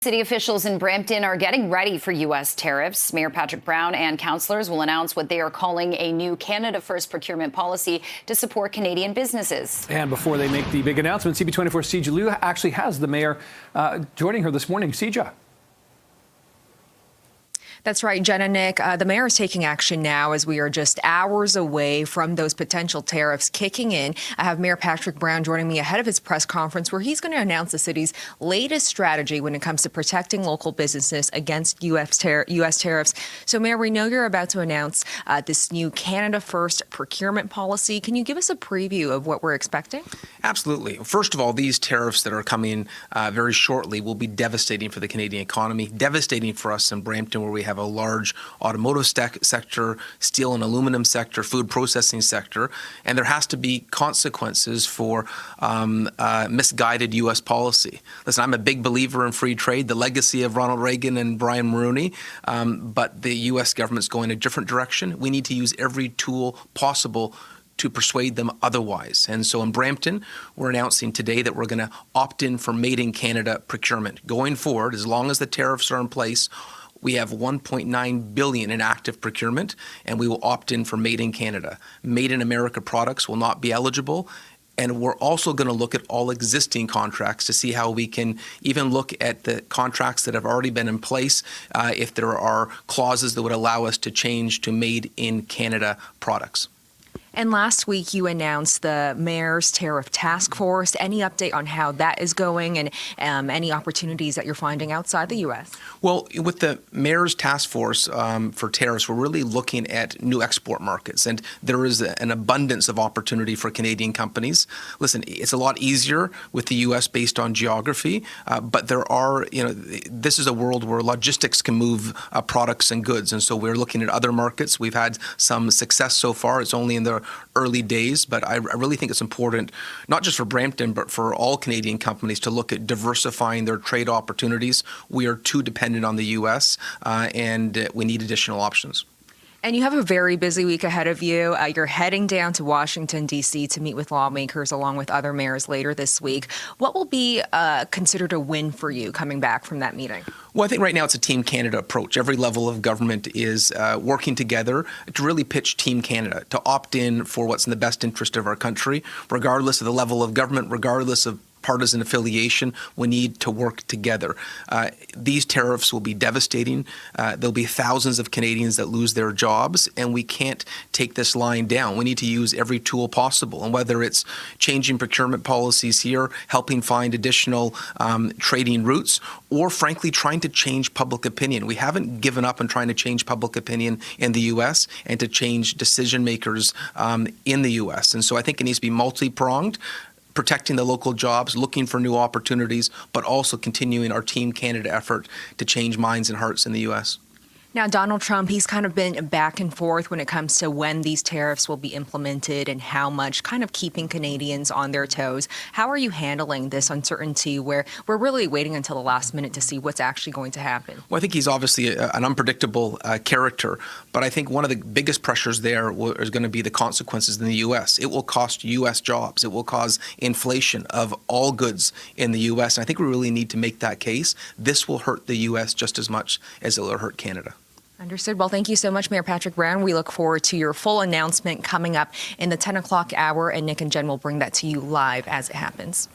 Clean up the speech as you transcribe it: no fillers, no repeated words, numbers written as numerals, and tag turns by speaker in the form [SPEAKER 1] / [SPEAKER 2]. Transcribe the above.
[SPEAKER 1] City officials in Brampton are getting ready for U.S. tariffs. Mayor Patrick Brown and councillors will announce what they are calling a new Canada First procurement policy to support Canadian businesses.
[SPEAKER 2] And before they make the big announcement, CB24's Sijia actually has the mayor joining her this morning. Sijia.
[SPEAKER 3] That's right, Jen and Nick. The mayor is taking action now as we are just hours away from those potential tariffs kicking in. I have Mayor Patrick Brown joining me ahead of his press conference where he's going to announce the city's latest strategy when it comes to protecting local businesses against U.S. tariffs. So, Mayor, we know you're about to announce this new Canada First procurement policy. Can you give us a preview of what we're expecting?
[SPEAKER 4] Absolutely. First of all, these tariffs that are coming very shortly will be devastating for the Canadian economy, devastating for us in Brampton, where we have a large automotive sector, steel and aluminum sector, food processing sector, and there has to be consequences for misguided U.S. policy. Listen, I'm a big believer in free trade, the legacy of Ronald Reagan and Brian Mulroney, but the U.S. government's going a different direction. We need to use every tool possible to persuade them otherwise. And so in Brampton, we're announcing today that we're going to opt in for Made in Canada procurement. Going forward, as long as the tariffs are in place, we have $1.9 billion in active procurement, and we will opt in for Made in Canada. Made in America products will not be eligible. And we're also going to look at all existing contracts to see how we can even look at the contracts that have already been in place, if there are clauses that would allow us to change to Made in Canada products.
[SPEAKER 3] And last week, you announced the mayor's tariff task force. Any update on how that is going and any opportunities that you're finding outside the U.S.?
[SPEAKER 4] Well, with the mayor's task force for tariffs, we're really looking at new export markets. And there is an abundance of opportunity for Canadian companies. Listen, it's a lot easier with the U.S. based on geography, but there are, this is a world where logistics can move products and goods. And so we're looking at other markets. We've had some success so far. It's only in the early days, but I really think it's important, not just for Brampton, but for all Canadian companies to look at diversifying their trade opportunities. We are too dependent on the U.S., and we need additional options.
[SPEAKER 3] And you have a very busy week ahead of you. You're heading down to Washington, D.C. to meet with lawmakers along with other mayors later this week. What will be considered a win for you coming back from that meeting?
[SPEAKER 4] Well, I think right now it's a Team Canada approach. Every level of government is working together to really pitch Team Canada, to opt in for what's in the best interest of our country, regardless of the level of government, regardless of partisan affiliation. We need to work together. These tariffs will be devastating. There'll be thousands of Canadians that lose their jobs, and we can't take this line down. We need to use every tool possible, and whether it's changing procurement policies here, helping find additional trading routes, or frankly trying to change public opinion. We haven't given up on trying to change public opinion in the U.S. and to change decision makers in the U.S. And so I think it needs to be multi-pronged. Protecting the local jobs, looking for new opportunities, but also continuing our Team Canada effort to change minds and hearts in the U.S.
[SPEAKER 3] Now, Donald Trump, he's kind of been back and forth when it comes to when these tariffs will be implemented and how much, kind of keeping Canadians on their toes. How are you handling this uncertainty where we're really waiting until the last minute to see what's actually going to happen?
[SPEAKER 4] Well, I think he's obviously an unpredictable character, but I think one of the biggest pressures there is going to be the consequences in the U.S. It will cost U.S. jobs. It will cause inflation of all goods in the U.S. And I think we really need to make that case. This will hurt the U.S. just as much as it will hurt Canada.
[SPEAKER 3] Understood. Well, thank you so much, Mayor Patrick Brown. We look forward to your full announcement coming up in the 10 o'clock hour, and Nick and Jen will bring that to you live as it happens.